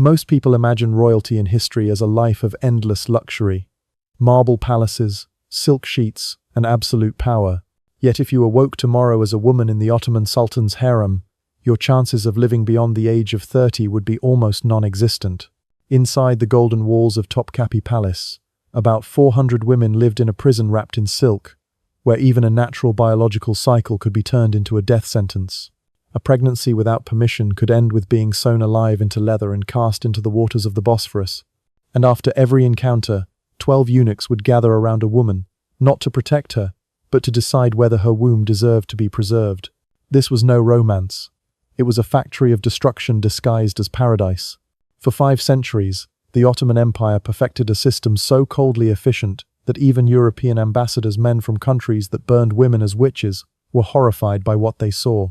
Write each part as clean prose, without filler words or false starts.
Most people imagine royalty in history as a life of endless luxury. Marble palaces, silk sheets, and absolute power. Yet if you awoke tomorrow as a woman in the Ottoman Sultan's harem, your chances of living beyond the age of 30 would be almost non-existent. Inside the golden walls of Topkapi Palace, about 400 women lived in a prison wrapped in silk, where even a natural biological cycle could be turned into a death sentence. A pregnancy without permission could end with being sewn alive into leather and cast into the waters of the Bosphorus. And after every encounter, 12 eunuchs would gather around a woman, not to protect her, but to decide whether her womb deserved to be preserved. This was no romance. It was a factory of destruction disguised as paradise. For 5 centuries, the Ottoman Empire perfected a system so coldly efficient that even European ambassadors, men from countries that burned women as witches, were horrified by what they saw.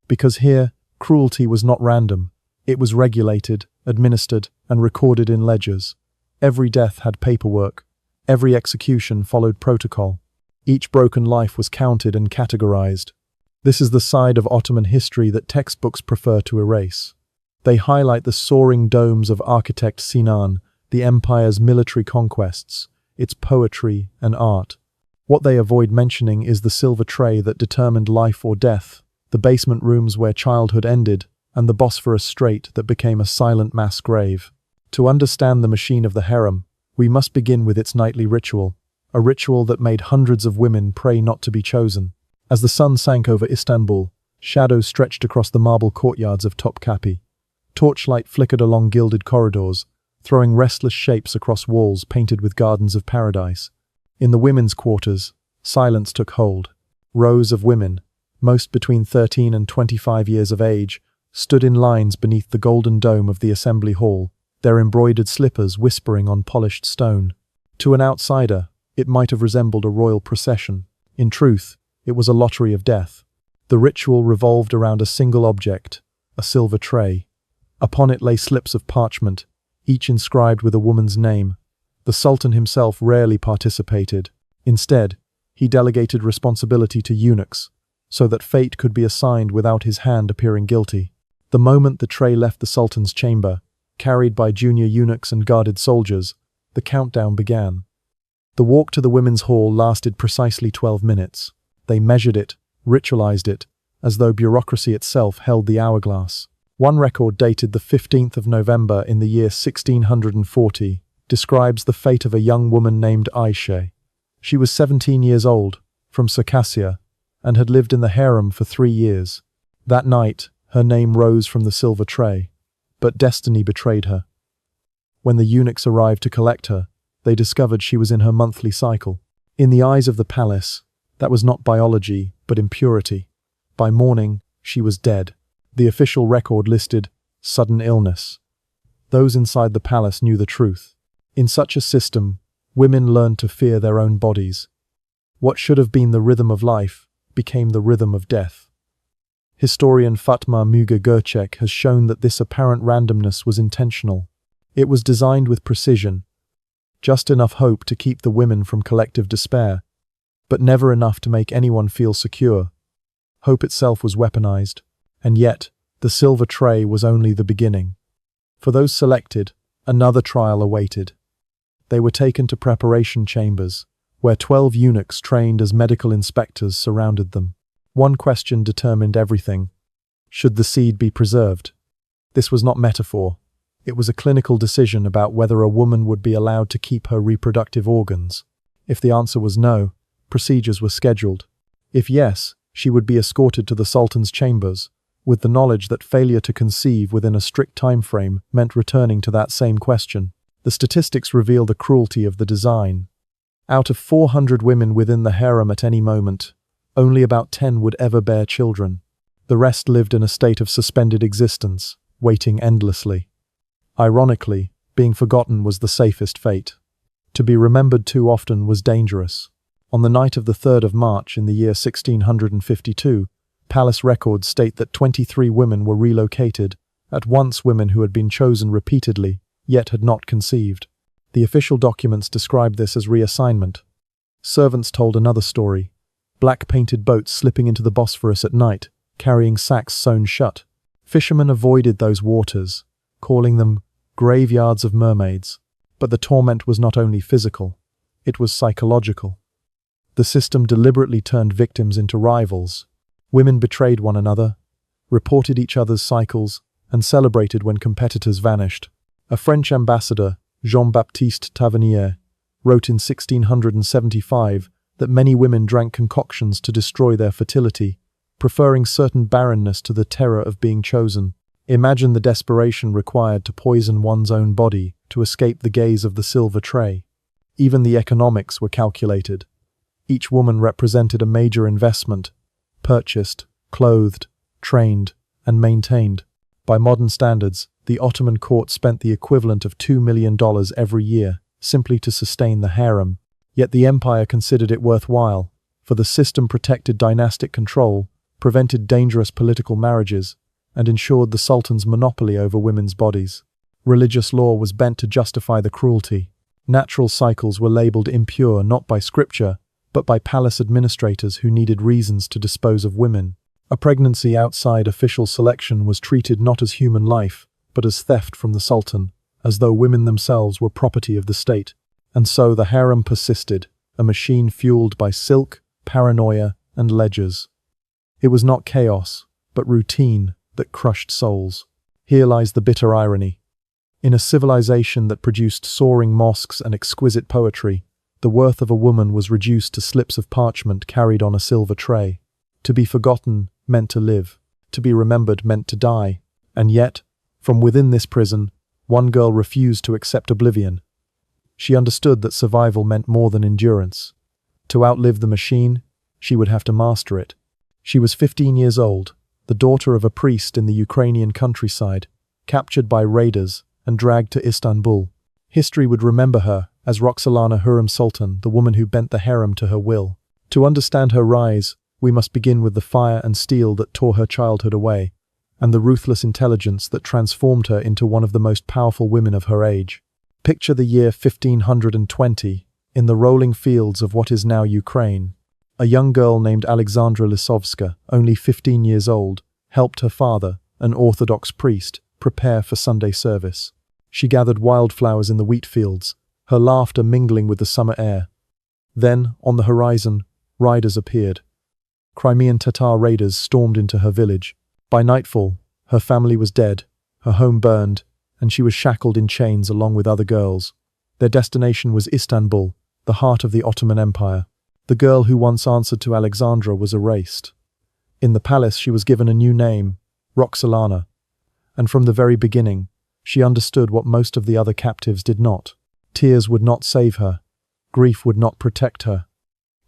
Because here, cruelty was not random. It was regulated, administered, and recorded in ledgers. Every death had paperwork. Every execution followed protocol. Each broken life was counted and categorized. This is the side of Ottoman history that textbooks prefer to erase. They highlight the soaring domes of architect Sinan, the empire's military conquests, its poetry and art. What they avoid mentioning is the silver tray that determined life or death, the basement rooms where childhood ended, and the Bosphorus Strait that became a silent mass grave. To understand the machine of the harem, we must begin with its nightly ritual, a ritual that made hundreds of women pray not to be chosen. As the sun sank over Istanbul, shadows stretched across the marble courtyards of Topkapi. Torchlight flickered along gilded corridors, throwing restless shapes across walls painted with gardens of paradise. In the women's quarters, silence took hold. Rows of women, most between 13 and 25 years of age, stood in lines beneath the golden dome of the assembly hall, their embroidered slippers whispering on polished stone. To an outsider, it might have resembled a royal procession. In truth, it was a lottery of death. The ritual revolved around a single object, a silver tray. Upon it lay slips of parchment, each inscribed with a woman's name. The Sultan himself rarely participated. Instead, he delegated responsibility to eunuchs, so that fate could be assigned without his hand appearing guilty. The moment the tray left the Sultan's chamber, carried by junior eunuchs and guarded soldiers, the countdown began. The walk to the women's hall lasted precisely 12 minutes. They measured it, ritualized it, as though bureaucracy itself held the hourglass. One record dated the 15th of November in the year 1640 describes the fate of a young woman named Aisha. She was 17 years old, from Circassia, and had lived in the harem for 3 years. That night, her name rose from the silver tray, but destiny betrayed her. When the eunuchs arrived to collect her, they discovered she was in her monthly cycle. In the eyes of the palace, that was not biology, but impurity. By morning, she was dead. The official record listed sudden illness. Those inside the palace knew the truth. In such a system, women learned to fear their own bodies. What should have been the rhythm of life became the rhythm of death. Historian Fatma Muga Gerçek has shown that this apparent randomness was intentional. It was designed with precision, just enough hope to keep the women from collective despair, but never enough to make anyone feel secure. Hope itself was weaponized, and yet the silver tray was only the beginning. For those selected, another trial awaited. They were taken to preparation chambers, where 12 eunuchs trained as medical inspectors surrounded them. One question determined everything. Should the seed be preserved? This was not metaphor. It was a clinical decision about whether a woman would be allowed to keep her reproductive organs. If the answer was no, procedures were scheduled. If yes, she would be escorted to the Sultan's chambers, with the knowledge that failure to conceive within a strict time frame meant returning to that same question. The statistics reveal the cruelty of the design. Out of 400 women within the harem at any moment, only about 10 would ever bear children. The rest lived in a state of suspended existence, waiting endlessly. Ironically, being forgotten was the safest fate. To be remembered too often was dangerous. On the night of the 3rd of March in the year 1652, palace records state that 23 women were relocated, at once women who had been chosen repeatedly, yet had not conceived. The official documents described this as reassignment. Servants told another story. Black-painted boats slipping into the Bosphorus at night, carrying sacks sewn shut. Fishermen avoided those waters, calling them graveyards of mermaids. But the torment was not only physical, it was psychological. The system deliberately turned victims into rivals. Women betrayed one another, reported each other's cycles, and celebrated when competitors vanished. A French ambassador, Jean-Baptiste Tavernier, wrote in 1675 that many women drank concoctions to destroy their fertility, preferring certain barrenness to the terror of being chosen. Imagine the desperation required to poison one's own body to escape the gaze of the silver tray. Even the economics were calculated. Each woman represented a major investment, purchased, clothed, trained, and maintained. By modern standards, the Ottoman court spent the equivalent of $2 million every year simply to sustain the harem. Yet the empire considered it worthwhile, for the system protected dynastic control, prevented dangerous political marriages, and ensured the sultan's monopoly over women's bodies. Religious law was bent to justify the cruelty. Natural cycles were labeled impure not by scripture, but by palace administrators who needed reasons to dispose of women. A pregnancy outside official selection was treated not as human life, but as theft from the sultan, as though women themselves were property of the state. And so the harem persisted, a machine fueled by silk, paranoia, and ledgers. It was not chaos, but routine that crushed souls. Here lies the bitter irony. In a civilization that produced soaring mosques and exquisite poetry, the worth of a woman was reduced to slips of parchment carried on a silver tray. To be forgotten meant to live. To be remembered meant to die. And yet, from within this prison, one girl refused to accept oblivion. She understood that survival meant more than endurance. To outlive the machine, she would have to master it. She was 15 years old, the daughter of a priest in the Ukrainian countryside, captured by raiders and dragged to Istanbul. History would remember her as Roxalana Hurrem Sultan, the woman who bent the harem to her will. To understand her rise, we must begin with the fire and steel that tore her childhood away, and the ruthless intelligence that transformed her into one of the most powerful women of her age. Picture the year 1520, in the rolling fields of what is now Ukraine. A young girl named Alexandra Lisovska, only 15 years old, helped her father, an Orthodox priest, prepare for Sunday service. She gathered wildflowers in the wheat fields, her laughter mingling with the summer air. Then, on the horizon, riders appeared. Crimean Tatar raiders stormed into her village. By nightfall, her family was dead, her home burned, and she was shackled in chains along with other girls. Their destination was Istanbul, the heart of the Ottoman Empire. The girl who once answered to Alexandra was erased. In the palace she was given a new name, Roxalana, and from the very beginning, she understood what most of the other captives did not. Tears would not save her. Grief would not protect her.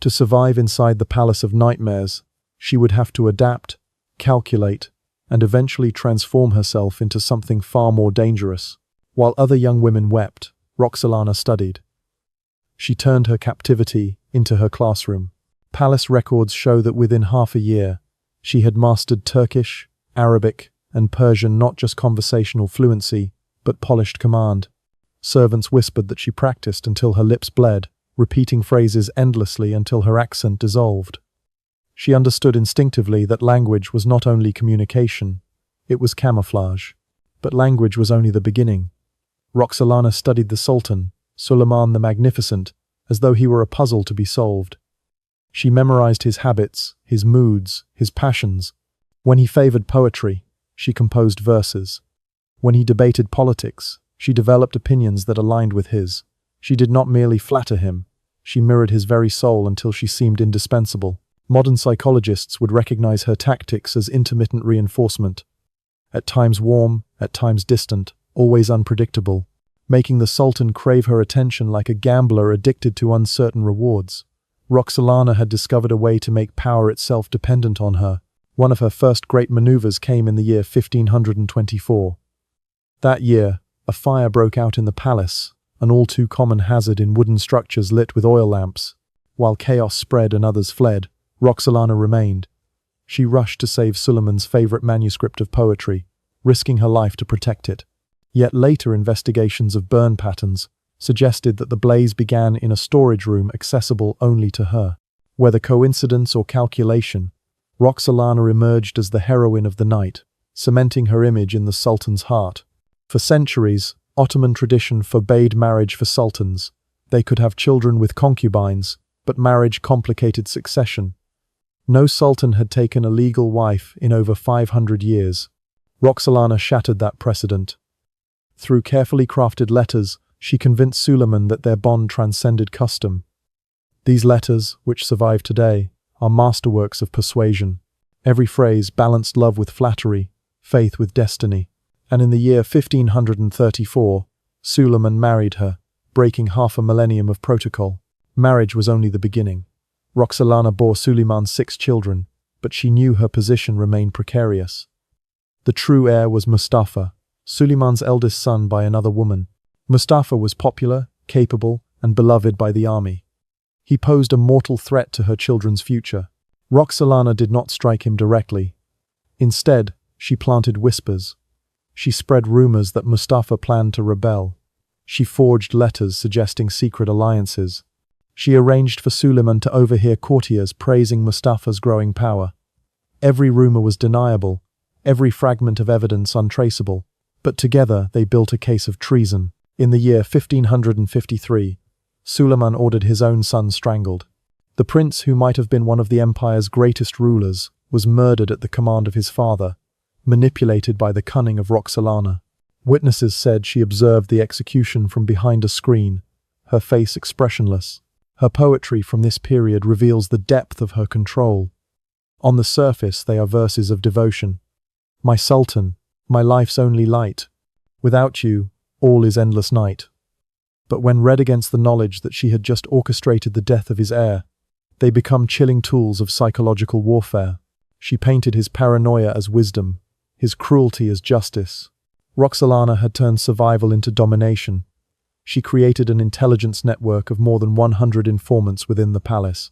To survive inside the palace of nightmares, she would have to adapt, calculate, and eventually transform herself into something far more dangerous. While other young women wept, Roxalana studied. She turned her captivity into her classroom. Palace records show that within half a year, she had mastered Turkish, Arabic, and Persian, not just conversational fluency, but polished command. Servants whispered that she practiced until her lips bled, repeating phrases endlessly until her accent dissolved. She understood instinctively that language was not only communication, it was camouflage. But language was only the beginning. Roxalana studied the Sultan, Suleiman the Magnificent, as though he were a puzzle to be solved. She memorized his habits, his moods, his passions. When he favored poetry, she composed verses. When he debated politics, she developed opinions that aligned with his. She did not merely flatter him, she mirrored his very soul until she seemed indispensable. Modern psychologists would recognize her tactics as intermittent reinforcement. At times warm, at times distant, always unpredictable, making the Sultan crave her attention like a gambler addicted to uncertain rewards. Roxalana had discovered a way to make power itself dependent on her. One of her first great maneuvers came in the year 1524. That year, a fire broke out in the palace, an all-too common hazard in wooden structures lit with oil lamps. While chaos spread and others fled, Roxalana remained. She rushed to save Suleiman's favorite manuscript of poetry, risking her life to protect it. Yet later investigations of burn patterns suggested that the blaze began in a storage room accessible only to her. Whether coincidence or calculation, Roxalana emerged as the heroine of the night, cementing her image in the Sultan's heart. For centuries, Ottoman tradition forbade marriage for sultans. They could have children with concubines, but marriage complicated succession. No sultan had taken a legal wife in over 500 years. Roxalana shattered that precedent. Through carefully crafted letters, she convinced Suleiman that their bond transcended custom. These letters, which survive today, are masterworks of persuasion. Every phrase balanced love with flattery, faith with destiny. And in the year 1534, Suleiman married her, breaking half a millennium of protocol. Marriage was only the beginning. Roxalana bore Suleiman's 6 children, but she knew her position remained precarious. The true heir was Mustafa, Suleiman's eldest son by another woman. Mustafa was popular, capable, and beloved by the army. He posed a mortal threat to her children's future. Roxalana did not strike him directly. Instead, she planted whispers. She spread rumors that Mustafa planned to rebel. She forged letters suggesting secret alliances. She arranged for Suleiman to overhear courtiers praising Mustafa's growing power. Every rumor was deniable, every fragment of evidence untraceable, but together they built a case of treason. In the year 1553, Suleiman ordered his own son strangled. The prince, who might have been one of the empire's greatest rulers, was murdered at the command of his father, manipulated by the cunning of Roxalana. Witnesses said she observed the execution from behind a screen, her face expressionless. Her poetry from this period reveals the depth of her control. On the surface, they are verses of devotion. My Sultan, my life's only light. Without you, all is endless night. But when read against the knowledge that she had just orchestrated the death of his heir, they become chilling tools of psychological warfare. She painted his paranoia as wisdom, his cruelty as justice. Roxalana had turned survival into domination. She created an intelligence network of more than 100 informants within the palace.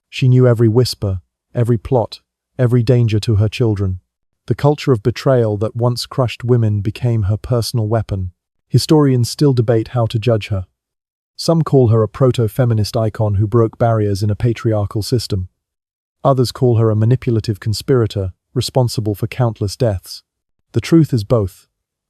She knew every whisper, every plot, every danger to her children. The culture of betrayal that once crushed women became her personal weapon. Historians still debate how to judge her. Some call her a proto-feminist icon who broke barriers in a patriarchal system. Others call her a manipulative conspirator, responsible for countless deaths. The truth is both.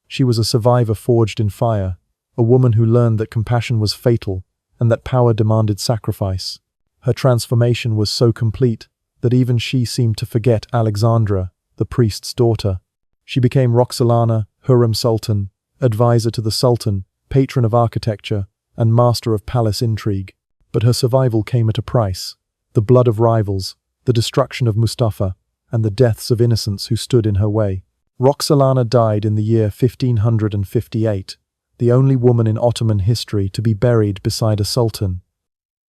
She was a survivor forged in fire, a woman who learned that compassion was fatal and that power demanded sacrifice. Her transformation was so complete that even she seemed to forget Alexandra, the priest's daughter. She became Roxalana, Hurrem Sultan, advisor to the Sultan, patron of architecture, and master of palace intrigue. But her survival came at a price: the blood of rivals, the destruction of Mustafa, and the deaths of innocents who stood in her way. Roxalana died in the year 1558, the only woman in Ottoman history to be buried beside a sultan.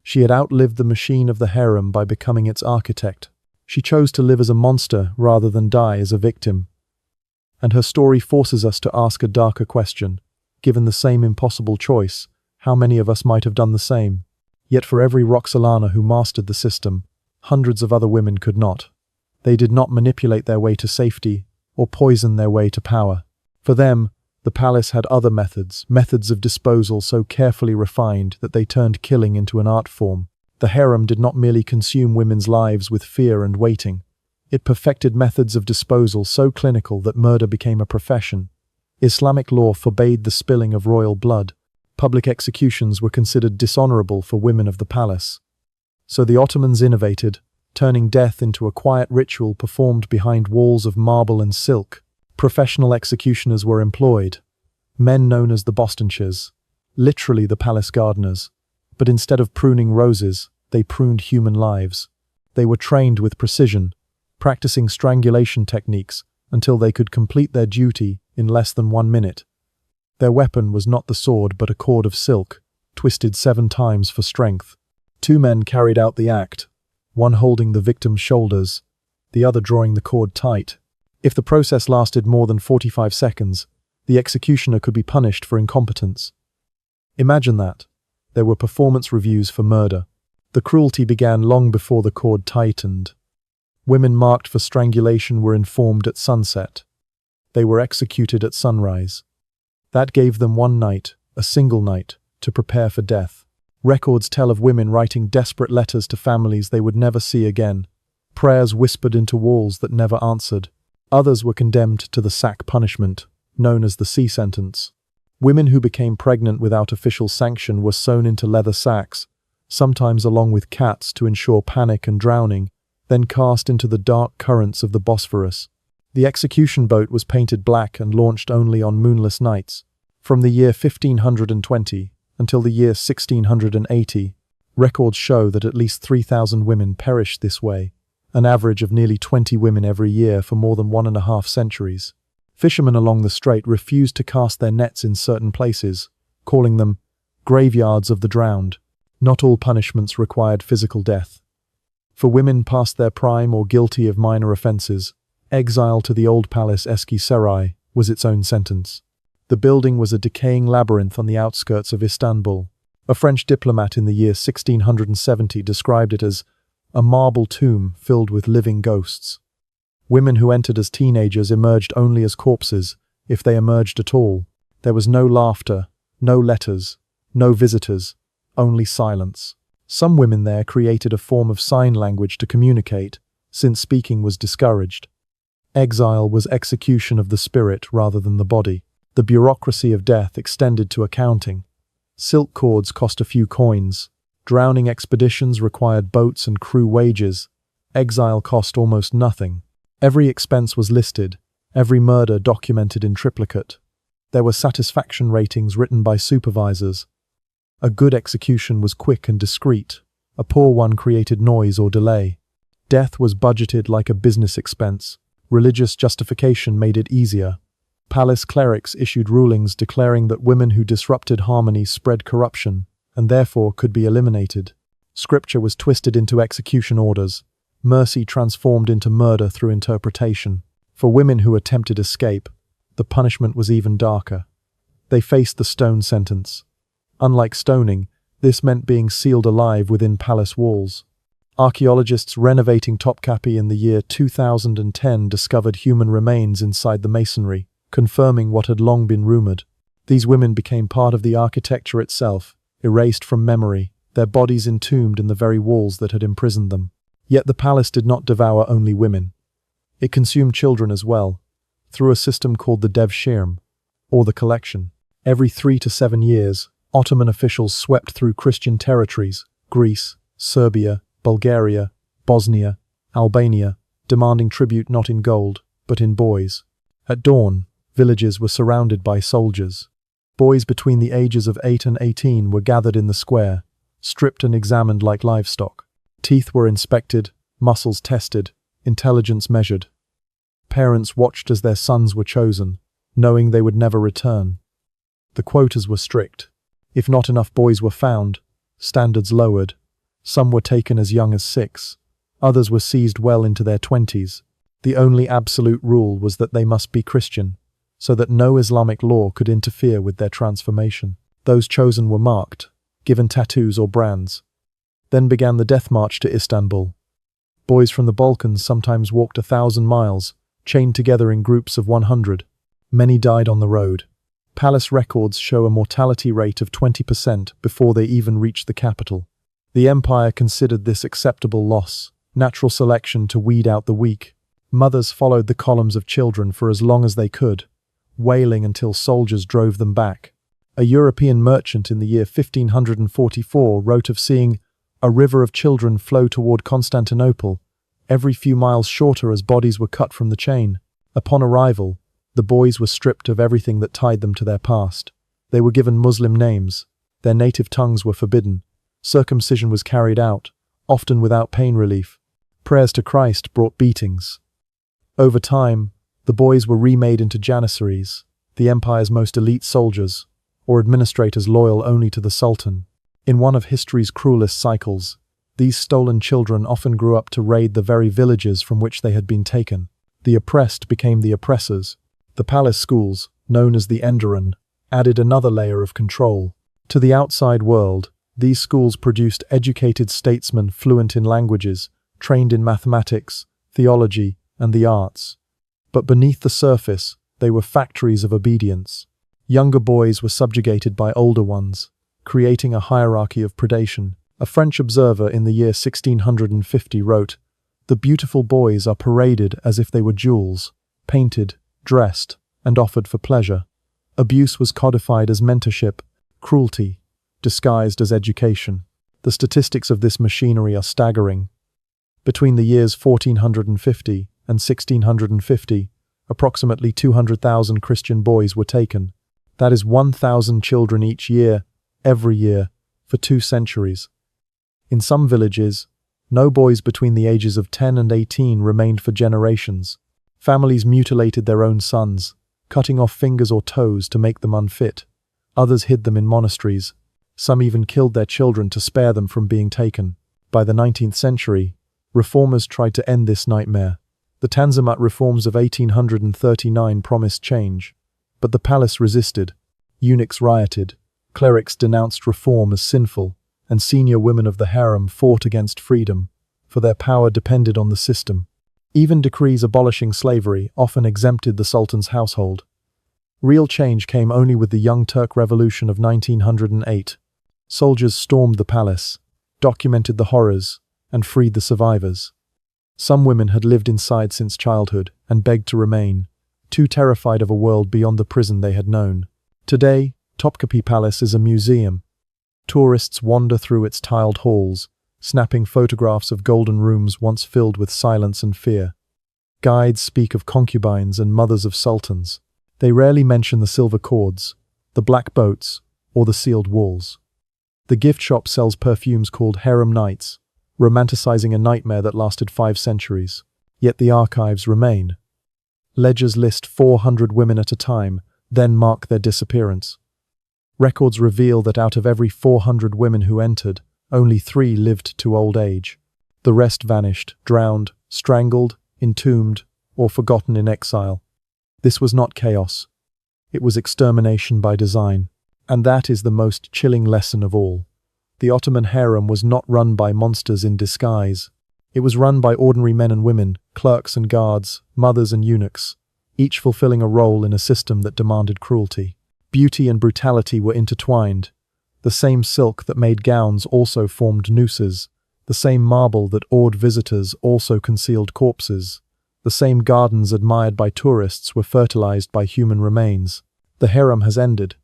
She had outlived the machine of the harem by becoming its architect. She chose to live as a monster rather than die as a victim. And her story forces us to ask a darker question. Given the same impossible choice, how many of us might have done the same? Yet for every Roxalana who mastered the system, hundreds of other women could not. They did not manipulate their way to safety or poison their way to power. For them, the palace had other methods of disposal so carefully refined that they turned killing into an art form. The harem did not merely consume women's lives with fear and waiting. It perfected methods of disposal so clinical that murder became a profession. Islamic law forbade the spilling of royal blood. Public executions were considered dishonorable for women of the palace. So the Ottomans innovated, turning death into a quiet ritual performed behind walls of marble and silk. Professional executioners were employed, men known as the Bostonchers, literally the palace gardeners. But instead of pruning roses, they pruned human lives. They were trained with precision, practicing strangulation techniques until they could complete their duty in less than 1 minute. Their weapon was not the sword but a cord of silk, twisted 7 times for strength. 2 men carried out the act, one holding the victim's shoulders, the other drawing the cord tight. If the process lasted more than 45 seconds, the executioner could be punished for incompetence. Imagine that. There were performance reviews for murder. The cruelty began long before the cord tightened. Women marked for strangulation were informed at sunset. They were executed at sunrise. That gave them 1 night, a single night, to prepare for death. Records tell of women writing desperate letters to families they would never see again, prayers whispered into walls that never answered. Others were condemned to the sack punishment, known as the sea sentence. Women who became pregnant without official sanction were sewn into leather sacks, sometimes along with cats to ensure panic and drowning, then cast into the dark currents of the Bosphorus. The execution boat was painted black and launched only on moonless nights. From the year 1520 until the year 1680, records show that at least 3,000 women perished this way, an average of nearly 20 women every year for more than 1.5 centuries. Fishermen along the strait refused to cast their nets in certain places, calling them graveyards of the drowned. Not all punishments required physical death. For women past their prime or guilty of minor offences, exile to the old palace Eskişehir was its own sentence. The building was a decaying labyrinth on the outskirts of Istanbul. A French diplomat in the year 1670 described it as a marble tomb filled with living ghosts. Women who entered as teenagers emerged only as corpses, if they emerged at all. There was no laughter, no letters, no visitors, only silence. Some women there created a form of sign language to communicate, since speaking was discouraged. Exile was execution of the spirit rather than the body. The bureaucracy of death extended to accounting. Silk cords cost a few coins. Drowning expeditions required boats and crew wages. Exile cost almost nothing. Every expense was listed, every murder documented in triplicate. There were satisfaction ratings written by supervisors. A good execution was quick and discreet. A poor one created noise or delay. Death was budgeted like a business expense. Religious justification made it easier. Palace clerics issued rulings declaring that women who disrupted harmony spread corruption, and therefore could be eliminated. Scripture was twisted into execution orders. Mercy transformed into murder through interpretation. For women who attempted escape, the punishment was even darker. They faced the stone sentence. Unlike stoning, this meant being sealed alive within palace walls. Archaeologists renovating Topkapi in the year 2010 discovered human remains inside the masonry, confirming what had long been rumored. These women became part of the architecture itself, erased from memory, their bodies entombed in the very walls that had imprisoned them. Yet the palace did not devour only women. It consumed children as well, through a system called the devshirme, or the collection. Every 3 to 7 years, Ottoman officials swept through Christian territories, Greece, Serbia, Bulgaria, Bosnia, Albania, demanding tribute not in gold, but in boys. At dawn, villages were surrounded by soldiers. Boys between the ages of 8 and 18 were gathered in the square, stripped and examined like livestock. Teeth were inspected, muscles tested, intelligence measured. Parents watched as their sons were chosen, knowing they would never return. The quotas were strict. If not enough boys were found, standards lowered. Some were taken as young as 6. Others were seized well into their 20s. The only absolute rule was that they must be Christian, so that no Islamic law could interfere with their transformation. Those chosen were marked, given tattoos or brands. Then began the death march to Istanbul. Boys from the Balkans sometimes walked 1,000 miles, chained together in groups of 100. Many died on the road. Palace records show a mortality rate of 20% before they even reached the capital. The empire considered this acceptable loss, natural selection to weed out the weak. Mothers followed the columns of children for as long as they could, wailing until soldiers drove them back. A European merchant in the year 1544 wrote of seeing a river of children flow toward Constantinople, every few miles shorter as bodies were cut from the chain. Upon arrival, the boys were stripped of everything that tied them to their past. They were given Muslim names. Their native tongues were forbidden. Circumcision was carried out, often without pain relief. Prayers to Christ brought beatings. Over time, the boys were remade into janissaries, the empire's most elite soldiers, or administrators loyal only to the Sultan. In one of history's cruelest cycles, these stolen children often grew up to raid the very villages from which they had been taken. The oppressed became the oppressors. The palace schools, known as the Enderun, added another layer of control. To the outside world, these schools produced educated statesmen fluent in languages, trained in mathematics, theology, and the arts. But beneath the surface, they were factories of obedience. Younger boys were subjugated by older ones, creating a hierarchy of predation. A French observer in the year 1650 wrote, "The beautiful boys are paraded as if they were jewels, painted, dressed, and offered for pleasure. Abuse was codified as mentorship, cruelty, disguised as education. The statistics of this machinery are staggering. Between the years 1450 and 1650, approximately 200,000 Christian boys were taken. That is 1,000 children each year, every year, for 2 centuries. In some villages, no boys between the ages of 10 and 18 remained for generations. Families mutilated their own sons, cutting off fingers or toes to make them unfit. Others hid them in monasteries. Some even killed their children to spare them from being taken. By the 19th century, reformers tried to end this nightmare. The Tanzimat reforms of 1839 promised change, but the palace resisted. Eunuchs rioted, clerics denounced reform as sinful, and senior women of the harem fought against freedom, for their power depended on the system. Even decrees abolishing slavery often exempted the sultan's household. Real change came only with the Young Turk Revolution of 1908. Soldiers stormed the palace, documented the horrors, and freed the survivors. Some women had lived inside since childhood and begged to remain, too terrified of a world beyond the prison they had known. Today, Topkapi Palace is a museum. Tourists wander through its tiled halls, snapping photographs of golden rooms once filled with silence and fear. Guides speak of concubines and mothers of sultans. They rarely mention the silver cords, the black boats, or the sealed walls. The gift shop sells perfumes called harem nights, romanticizing a nightmare that lasted 5 centuries. Yet the archives remain. Ledgers list 400 women at a time, then mark their disappearance. Records reveal that out of every 400 women who entered, only 3 lived to old age. The rest vanished, drowned, strangled, entombed, or forgotten in exile. This was not chaos. It was extermination by design. And that is the most chilling lesson of all. The Ottoman harem was not run by monsters in disguise. It was run by ordinary men and women, clerks and guards, mothers and eunuchs, each fulfilling a role in a system that demanded cruelty. Beauty and brutality were intertwined. The same silk that made gowns also formed nooses. The same marble that awed visitors also concealed corpses. The same gardens admired by tourists were fertilized by human remains. The harem has ended,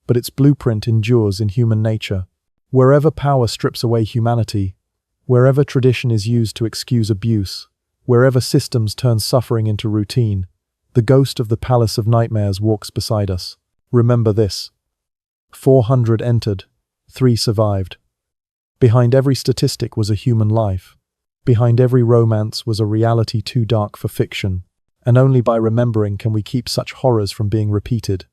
but its blueprint endures in human nature. Wherever power strips away humanity, wherever tradition is used to excuse abuse, wherever systems turn suffering into routine, the ghost of the Palace of Nightmares walks beside us. Remember this. 400 entered, 3 survived. Behind every statistic was a human life. Behind every romance was a reality too dark for fiction. And only by remembering can we keep such horrors from being repeated.